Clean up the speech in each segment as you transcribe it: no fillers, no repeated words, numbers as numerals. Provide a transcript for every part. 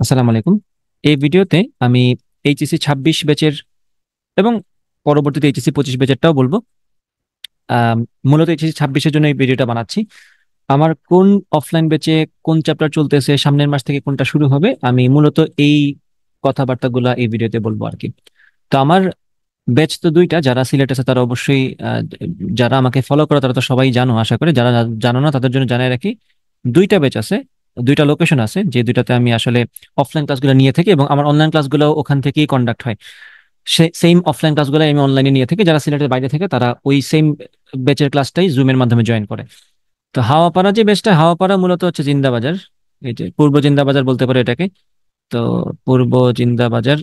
আসসালামু আলাইকুম। এই ভিডিওতে আমি এইচএসসি 26 ব্যাচের এবং পরবর্তীতে এইচএসসি 25 ব্যাচেরটাও বলবো। আম, মূলত এইচএসসি 26-এর জন্য এই ভিডিওটা বানাচ্ছি। আমার কোন অফলাইন ব্যাচে কোন চ্যাপ্টার চলতেছে, সামনের মাস থেকে কোনটা শুরু হবে, আমি মূলত এই কথাবার্তাগুলা এই ভিডিওতে বলবো আর কি। তো আমার ব্যাচ তো দুইটা, যারা সিলেট আছে তারা অবশ্যই যারা আমাকে ফলো করে তারা তো সবাই জানো আশা করি, যারা জানো না তাদের জন্য জানাই রাখি। দুইটা ব্যাচ আছে, দুইটা লোকেশন আছে, যে দুইটাতে আমি আসলে অফলাইন ক্লাসগুলো নিয়ে থাকি এবং আমার অনলাইন ক্লাসগুলো ওখান থেকেই কন্ডাক্ট হয়। সেম অফলাইন ক্লাসগুলো আমি অনলাইনে নিয়ে থাকি, যারা সিলেটের বাইরে থেকে তারা ওই সেম ব্যাচের ক্লাসটাই জুমের মাধ্যমে জয়েন করে। তো হাওয়াপাড়া যে ব্যাচটা, হাওয়াপাড়া মূলত হচ্ছে জিন্দাবাজার, এই যে পূর্ব জিন্দাবাজার বলতে পারে এটাকে। তো পূর্ব জিন্দাবাজার,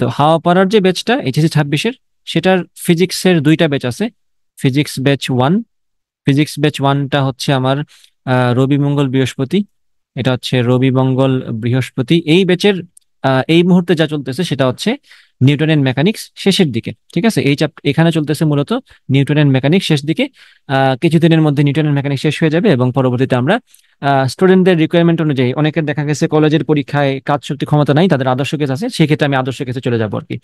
তো হাওয়াপাড়ার যে ব্যাচটা এইচএসসি 26-এর, সেটার ফিজিক্সের দুইটা ব্যাচ আছে। Physics batch one, physics batch ওয়ানটা হচ্ছে আমার রবি মঙ্গল বৃহস্পতি। এটা হচ্ছে রবি মঙ্গল বৃহস্পতি এই ব্যাচের। এই মুহূর্তে যা চলতেছে সেটা হচ্ছে নিউটনের মেকানিক্স শেষের দিকে, ঠিক আছে। এই এখানে চলতেছে মূলত নিউটনের মেকানিক্স শেষ দিকে। কিছুদিনের মধ্যে নিউটনের মেকানিক্স শেষ হয়ে যাবে এবং পরবর্তীতে আমরা স্টুডেন্টদের রিকোয়ারমেন্ট অনুযায়ী, অনেকের দেখা গেছে কলেজের পরীক্ষায় কাজ শক্তি ক্ষমতা নাই, তাদের আদর্শ কেস আছে, সেক্ষেত্রে আমি আদর্শ কেসে চলে যাবো আর কি।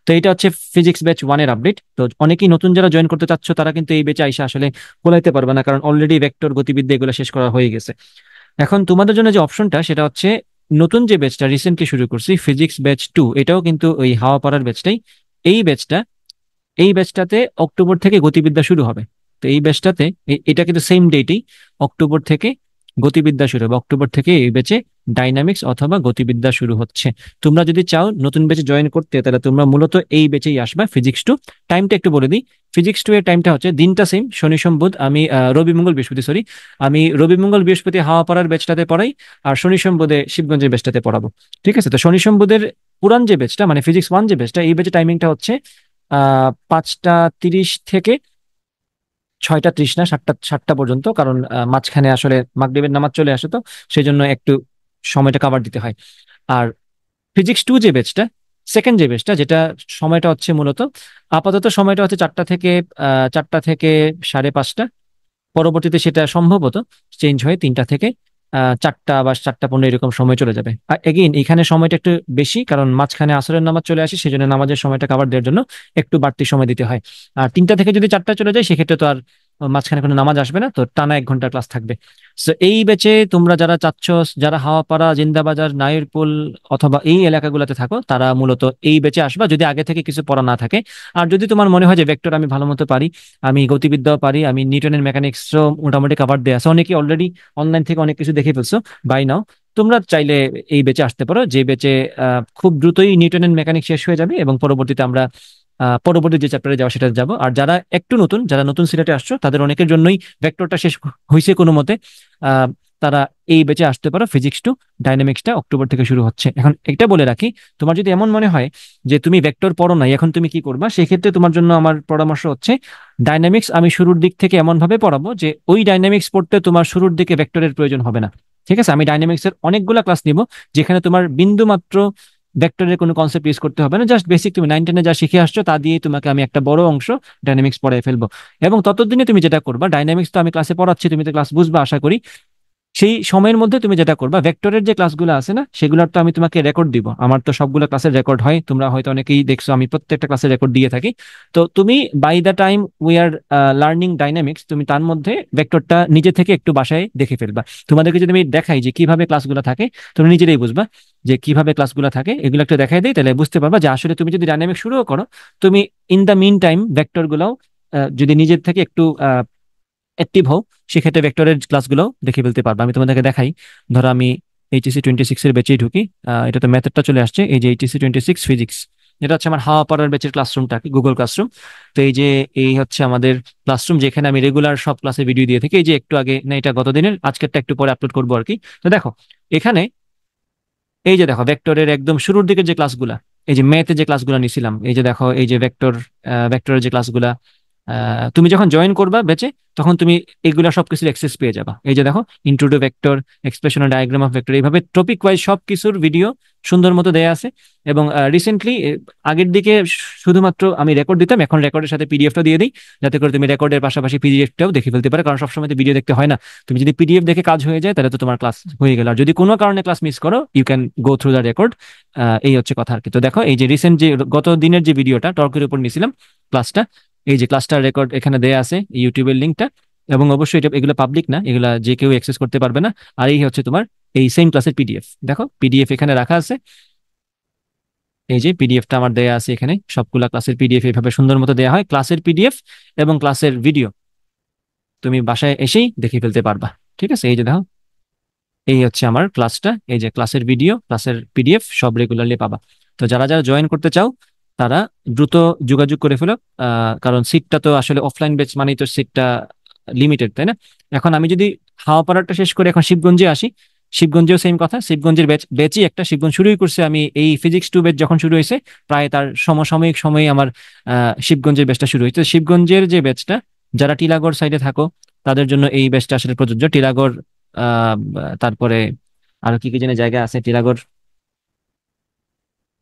তো এটা হচ্ছে ফিজিক্স ব্যাচ ওয়ানের আপডেট। তো অনেকেই নতুন যারা জয়েন করতে চাচ্ছ তারা কিন্তু এই ব্যাচে আইসা আসলে কোলাইতে পারবে না, কারণ অলরেডি ভেক্টর গতিবিদ্যা এগুলো শেষ করা হয়ে গেছে। এখন তোমাদের জন্য যে অপশনটা সেটা হচ্ছে নতুন যে ব্যাচটা রিসেন্টলি শুরু করছি ফিজিক্স ব্যাচ টু, এটাও কিন্তু ওই হাওয়া পাড়ার ব্যাচটাই। এই ব্যাচটা, এই ব্যাচটাতে অক্টোবর থেকে গতিবিদ্যা শুরু হবে। তো এই ব্যাচটাতে এটা কিন্তু সেম ডেটেই, অক্টোবর থেকে গতিবিদ্যা শুরু হবে। অক্টোবর থেকে এই ব্যাচে ডাইনামিক্স অথবা গতিবিদ্যা শুরু হচ্ছে। তোমরা যদি চাও নতুন ব্যাচে জয়েন করতে, তাহলে তোমরা মূলত এই ব্যাচেই আসবা, ফিজিক্স টু। টাইমটা একটু বলে দিই, ফিজিক্স টু এর টাইমটা হচ্ছে, দিনটা সেম, শনি সোম বুধ। আমি রবি মঙ্গল বৃহস্পতি, সরি, আমি রবি মঙ্গল বৃহস্পতি হাওয়াপাড়ার ব্যাচটাতে পড়াই, আর শনি সোম বুধে শিবগঞ্জের ব্যাচটাতে পড়াবো। ঠিক আছে, তো শনি সোম বুধের পুরান যে ব্যাচটা মানে ফিজিক্স ওয়ান যে ব্যাচটা, এই ব্যাচের টাইমিংটা হচ্ছে 5টা 30 থেকে 6টা 30, না 7টা পর্যন্ত, কারণ মাঝখানে আসলে মাগরিবের নামাজ চলে আসে, তো সেই জন্য একটু সময়টা কাভার দিতে হয়। আর ফিজিক্স টু যে বেচটা, সেকেন্ড যে বেচটা, যেটা সময়টা হচ্ছে মূলত, আপাতত সময়টা হচ্ছে 4টা থেকে 5:30, পরবর্তীতে সেটা সম্ভবত চেঞ্জ হয়ে 3টা থেকে 4টা বা 4টা 15 এরকম সময় চলে যাবে। আর এগেইন এখানে সময়টা একটু বেশি, কারণ মাঝখানে আসরের নামাজ চলে আসে, সেজন্য নামাজের সময়টা কভার দেওয়ার জন্য একটু বাড়তি সময় দিতে হয়। আর 3টা থেকে যদি 4টা চলে যায় সেক্ষেত্রে তো আর মাঝখানে কোনো নামাজ আসবে না, তো টানা 1 ঘন্টার ক্লাস থাকবে। সো এই ব্যাচে তোমরা যারা চাচ্ছ, যারা হাওয়াপাড়া, জিন্দাবাজার, নাইরপুল অথবা এই এলাকাগুলোতে থাকো, তারা মূলত এই ব্যাচে আসবা যদি আগে থেকে কিছু পড়া না থাকে। আর যদি তোমার মনে হয় যে ভেক্টর আমি ভালো মতো পারি, আমি গতিবিদ্যাও পারি, আমি নিউটনের মেকানিক্সও মোটামুটি কাভার দেয়া আছে, অনেকে অলরেডি অনলাইন থেকে অনেক কিছু দেখে ফেলছো বাই নাও, তোমরা চাইলে এই বেচে আসতে পারো, যে বেচে খুব দ্রুতই নিউটনের মেকানিক্স শেষ হয়ে যাবে এবং পরবর্তীতে আমরা পরবর্তী যে চ্যাপ্টারে যাওয়া সেটা যাব। আর যারা একটু নতুন, যারা নতুন সিলেটে আসছো, তাদের অনেকের জন্যই ভেক্টরটা শেষ হয়েছে কোনো মতে, আহ, তারা এই বেচে আসতে পারো। ফিজিক্স টু ডাইনামিক্সটা অক্টোবর থেকে শুরু হচ্ছে। এখন এটা বলে রাখি, তোমার যদি এমন মনে হয় যে তুমি ভেক্টর পড়ো নাই, এখন তুমি কি করবা, সেক্ষেত্রে তোমার জন্য আমার পরামর্শ হচ্ছে, ডাইনামিক্স আমি শুরুর দিক থেকে এমন ভাবে পড়াবো যে ওই ডাইনামিক্স পড়তে তোমার শুরুর দিকে ভেক্টরের প্রয়োজন হবে না। ঠিক আছে, আমি ডাইনামিক্সের অনেকগুলা ক্লাস নিব, যেখানে তোমার বিন্দু মাত্র ভেক্টরের কোনো কনসেপ্ট ইউজ করতে হবে না, জাস্ট বেসিক তুমি 9-10-এ যা শিখে আসছো তা দিয়ে তোমাকে আমি একটা বড় অংশ ডাইনামিক্স পড়াই ফেলবো। এবং ততদিনে তুমি যেটা করবা, ডাইনামিক্স তো আমি ক্লাসে পড়াচ্ছি, তুমি তো ক্লাস বুঝবা আশা করি, সেই সময়ের মধ্যে তুমি যেটা করবা, ভেক্টরের যে ক্লাসগুলো আছে না, সেগুলোর তো আমি তোমাকে রেকর্ড দিব, আমার তো সবগুলো ক্লাসের রেকর্ড হয়, তোমরা হয়তো অনেকেই দেখছো আমি প্রত্যেকটা ক্লাসের রেকর্ড দিয়ে থাকি। তো তুমি by the time we are learning dynamics, তুমি তার মধ্যে ভেক্টরটা নিজে থেকে একটু বাসায় দেখে ফেলবা। তোমাদেরকে যদি আমি দেখাই যে কিভাবে ক্লাসগুলো থাকে, তুমি নিজেরাই বুঝবা যে কিভাবে ক্লাসগুলো থাকে, এগুলো একটু দেখাই দিই, তাহলে বুঝতে পারবা যে আসলে তুমি যদি ডাইনামিক্স শুরুও করো, তুমি in the meantime vector গুলাও যদি নিজের থেকে একটু অ্যাক্টিভ হও, সেক্ষেত্রে ভেক্টরের ক্লাসগুলো দেখে ফেলতে পারবে। আমি তোমাদেরকে দেখাই, ধরো আমি এইচএসসি 26-এর ব্যাচেই ঢুকি। এটা তো ম্যাথডটা চলে আসছে, এই যে এইচএসসি 26 ফিজিক্স, এটা হচ্ছে আমার হাওয়া পাড়ার ব্যাচের ক্লাসরুমটা, গুগল ক্লাসরুম। তো এই যে এই হচ্ছে আমাদের ক্লাসরুম, যেখানে আমি রেগুলার সব ক্লাসে ভিডিও দিয়ে থাকি। এই যে একটু আগে, না এটা গত দিনের, আজকেরটা একটু পরে আপলোড করবো আর কি। তো দেখো এখানে, এই যে দেখো ভেক্টরের একদম শুরুর দিকের যে ক্লাসগুলা, এই যে ম্যাথের যে ক্লাসগুলো নিছিলাম, এই যে দেখো এই যে ভেক্টরের যে ক্লাসগুলা, তুমি যখন জয়েন করবা ব্যাচে, তখন তুমি এগুলা সবকিছুর অ্যাক্সেস পেয়ে যাবা। এই যে দেখো, intro to vector, expression, diagram of vector, এইভাবে টপিক ওয়াইজ সবকিছুর ভিডিও সুন্দর মতো দেয়া আছে। এবং রিসেন্টলি আগের দিকে শুধুমাত্র আমি রেকর্ড দিতাম, এখন রেকর্ডের সাথে পিডিএফটা দিয়ে দিই, যাতে করে তুমি রেকর্ডের পাশাপাশি পিডিএফটাও দেখে ফেলতে পারো, কারণ সবসময় তো ভিডিও দেখতে হয় না। তুমি যদি পিডিএফ দেখে কাজ হয়ে যায়, তাহলে তো তোমার ক্লাস হয়ে গেল। আর যদি কোনো কারণে ক্লাস মিস করো, you can go through the record. এই হচ্ছে কথা আর কি। তো দেখো, এই যে রিসেন্ট যে গত দিনের যে ভিডিওটা টর্কের উপর নিয়েছিলাম ক্লাসটা, এই যে ক্লাসটার রেকর্ড এখানে দেয়া আছে, ইউটিউবের লিঙ্কটা। এবং অবশ্যই এটা, এগুলো পাবলিক না, এগুলা যে কেউ অ্যাক্সেস করতে পারবে না। আর এই হচ্ছে তোমার এই সেম ক্লাসের পিডিএফ। দেখো, পিডিএফ এখানে রাখা আছে। এই যে পিডিএফটা আমার দেয়া আছে এখানে, সবগুলা ক্লাসের পিডিএফ এইভাবে সুন্দর মতো দেয়া হয়, ক্লাসের পিডিএফ এবং ক্লাসের ভিডিও তুমি বাসায় এসেই দেখে ফেলতে পারবা। ঠিক আছে, এই যে দেখো, এই হচ্ছে আমার ক্লাসটা, এই যে ক্লাসের ভিডিও, ক্লাসের পিডিএফ সব রেগুলারলি পাবা। তো যারা যারা জয়েন করতে চাও, তারা দ্রুত যোগাযোগ করে ফেলো। কারণ সিটটা তো আসলে অফলাইন ব্যাচ মানেই তো সিটটা লিমিটেড, তাই না? এখন আমি যদি হাওয়াপাড়াটা শেষ করে এখন শিবগঞ্জে আসি, শিবগঞ্জেও সেম কথা, শিবগঞ্জের ব্যাচই একটা, শিবগঞ্জ শুরুই করছে আমি এই ফিজিক্স টু ব্যাচ যখন শুরু হয়েছে, প্রায় তার সমসাময়িক সময়ে আমার শিবগঞ্জের ব্যাচটা শুরু হয়েছে। শিবগঞ্জের যে ব্যাচটা, যারা টিলাগড় সাইডে থাকো, তাদের জন্য এই ব্যাচটা আসলে প্রযোজ্য। টিলাগড়, তারপরে আরো কি কি যেন জায়গা আছে, টিলাগড়,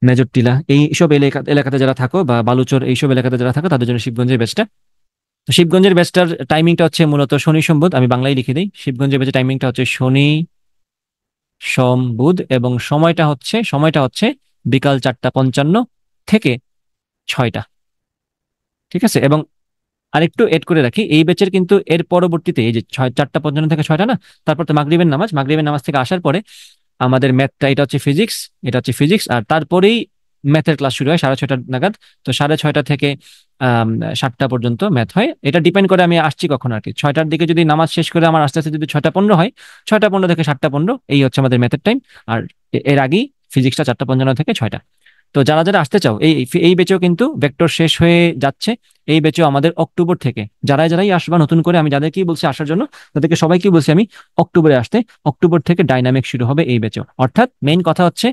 মেজর টিলা, এই সব এলাকাতে যারা থাকো, বা বালুচর, এইসব এলাকাতে যারা থাকো, তাদের জন্য শিবগঞ্জের ব্যাচটা। তো শিবগঞ্জের ব্যাচটার টাইমিংটা হচ্ছে মূলত শনি সোম বুধ, আমি বাংলায় লিখে দিই। শিবগঞ্জের ব্যাচের টাইমিংটা হচ্ছে শনি সোম বুধ, এবং সময়টা হচ্ছে বিকাল 4:55 থেকে 6টা। ঠিক আছে। এবং আরেকটু এড করে রাখি, এই ব্যাচের কিন্তু এর পরবর্তীতে, এই যে 4:55 থেকে 6টা না, তারপর তো মাগরিবের নামাজ থেকে আসার পরে আমাদের ম্যাথটা, এটা হচ্ছে ফিজিক্স, এটা হচ্ছে ফিজিক্স, আর তারপরেই ম্যাথের ক্লাস শুরু হয় 6:30 নাগাদ। তো 6:30 থেকে আম, 7টা পর্যন্ত ম্যাথ হয়। এটা ডিপেন্ড করে আমি আসছি কখন আর কি। 6টার দিকে যদি নামাজ শেষ করে আমার আস্তে আস্তে যদি 6:15 হয়, 6:15 থেকে 7:15, এই হচ্ছে আমাদের ম্যাথের টাইম। আর এর আগেই ফিজিক্সটা 4:55 থেকে 6টা। তো যারা যারা আসতে চাও, এই এই ব্যাচেও কিন্তু ভেক্টর শেষ হয়ে যাচ্ছে। এই ব্যাচেও আমাদের অক্টোবর থেকে যারাই যারাই আসবা নতুন করে, আমি যাদেরকেই বলছি আসার জন্য, তাদেরকে সবাইকে বলছি আমি অক্টোবরে আসতে। অক্টোবর থেকে ডাইনামিক শুরু হবে এই ব্যাচেও। অর্থাৎ মেইন কথা হচ্ছে,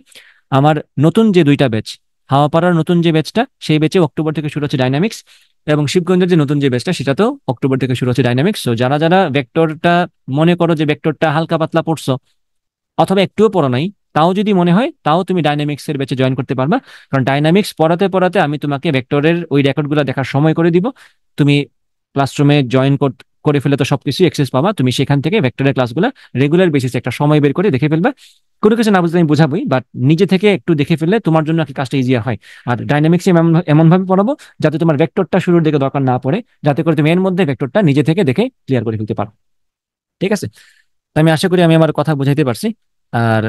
আমার নতুন যে দুইটা ব্যাচ, হাওয়াপাড়ার নতুন যে ব্যাচটা, সেই ব্যাচে অক্টোবর থেকে শুরু হচ্ছে ডাইনামিক্স। এবং শিবগঞ্জের যে নতুন যে ব্যাচটা, সেটাতেও অক্টোবর থেকে শুরু হচ্ছে ডাইনামিক্স। তো যারা যারা ভেক্টরটা, মনে করো যে ভেক্টরটা হালকা পাতলা পড়ছো, অথবা একটুও পড়ো নাই, তাও যদি মনে হয়, তাও তুমি ডাইনামিক্স এর ব্যাচে জয়েন করতে পারবা। কারণ ডাইনামিক্স পড়াতে পড়াতে আমি তোমাকে ভেক্টরের ওই রেকর্ডগুলো দেখার সময় করে দিব। তুমি ক্লাসরুমে জয়েন করে ফেলে তো সবকিছু অ্যাক্সেস পাবা, তুমি সেখান থেকে ভেক্টরের ক্লাসগুলো রেগুলার বেসিসে একটা সময় বের করে দেখে ফেলবা। কোনো কিছু না বুঝলে আমি বোঝাবোই, বাট নিজে থেকে একটু দেখে ফেললে তোমার জন্য আর কি কাজটা ইজিয়ার হয়। আর ডাইনামিক্স এমন ভাবে পড়াবো যাতে তোমার ভেক্টরটা শুরুর দিকে দরকার না পড়ে, যাতে করে তুমি এর মধ্যে ভেক্টরটা নিজে থেকে দেখে ক্লিয়ার করে ফেলতে পারো। ঠিক আছে। তো আমি আশা করি আমি আমার কথা বুঝাইতে পারছি। আর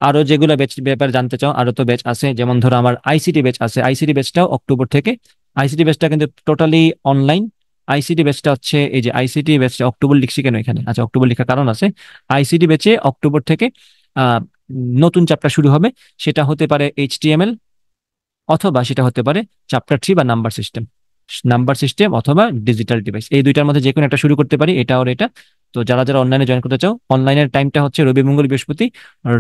আরো যেগুলো ব্যাচ ব্যাপারে জানতে চাও, আরো তো ব্যাচ আছে, যেমন ধরো আমার আইসিটি ব্যাচ আছে। আইসিটি ব্যাচটাও অক্টোবর থেকে। আইসিটি ব্যাচটা কিন্তু টোটালি অনলাইন। আইসিটি ব্যাচটা হচ্ছে, এই যে আইসিটি ব্যাচটা অক্টোবর লিখছি কেন এখানে, আচ্ছা অক্টোবর লেখার কারণ আছে। আইসিটি ব্যাচে অক্টোবর থেকে আহ নতুন চ্যাপ্টার শুরু হবে। সেটা হতে পারে এইচটিএমএল, অথবা সেটা হতে পারে চ্যাপ্টার 3 বা নাম্বার সিস্টেম অথবা ডিজিটাল ডিভাইস, এই দুইটার মধ্যে যে কোনো একটা শুরু করতে পারি, এটা আর এটা। তো যারা যারা অনলাইনে জয়েন করতে চাও, অনলাইনের টাইমটা হচ্ছে রবি মঙ্গল বৃহস্পতি, আর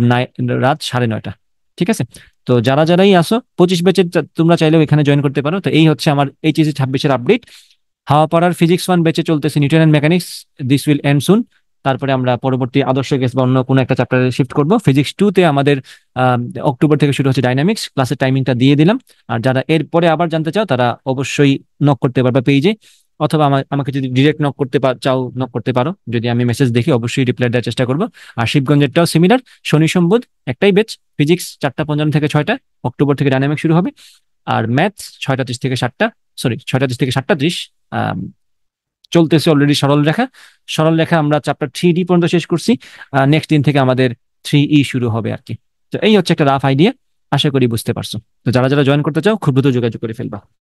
রাত 9:30। ঠিক আছে। তো যারা যারাই আসো 25 ব্যাচের, তোমরা চাইলেও এখানে জয়েন করতে পারো। তো এই হচ্ছে আমার এইচএসসি 26-এর আপডেট। হাওয়াপাড়ার ফিজিক্স 1 ব্যাচে চলতেছে Newton and mechanics, this will end soon. তারপরে আমরা পরবর্তী আদর্শ গ্যাস বা অন্য কোনো একটা চ্যাপ্টারে শিফট করব। ফিজিক্স 2-তে আমাদের অক্টোবর থেকে শুরু হচ্ছে ডাইনামিক্স, ক্লাসের টাইমিংটা দিয়ে দিলাম। আর যারা এরপরে আবার জানতে চাও, তারা অবশ্যই নক করতে পারবে পেজে, অথবা আমাকে যদি ডিরেক্ট নক করতে চাও, নক করতে পারো। যদি আমি মেসেজ দেখি, অবশ্যই রিপ্লাই দেওয়ার চেষ্টা করবো। আর শিবগঞ্জেরটাও সিমিলার, শনি সোম বুধ একটাই ব্যাচ, ফিজিক্স 4:55 থেকে 6টা, অক্টোবর থেকে ডাইনামিক শুরু হবে। আর ম্যাথস 6:30 থেকে 7টা, সরি 6:30 থেকে 7:30 চলতেছে অলরেডি। সরল রেখা আমরা চ্যাপ্টার 3D পর্যন্ত শেষ করছি। নেক্সট দিন থেকে আমাদের 3E শুরু হবে আর কি। তো এই হচ্ছে একটা রাফ আইডিয়া, আশা করি বুঝতে পারছো। তো যারা যারা জয়েন করতে চাও, খুব দ্রুত যোগাযোগ করে ফেলবা।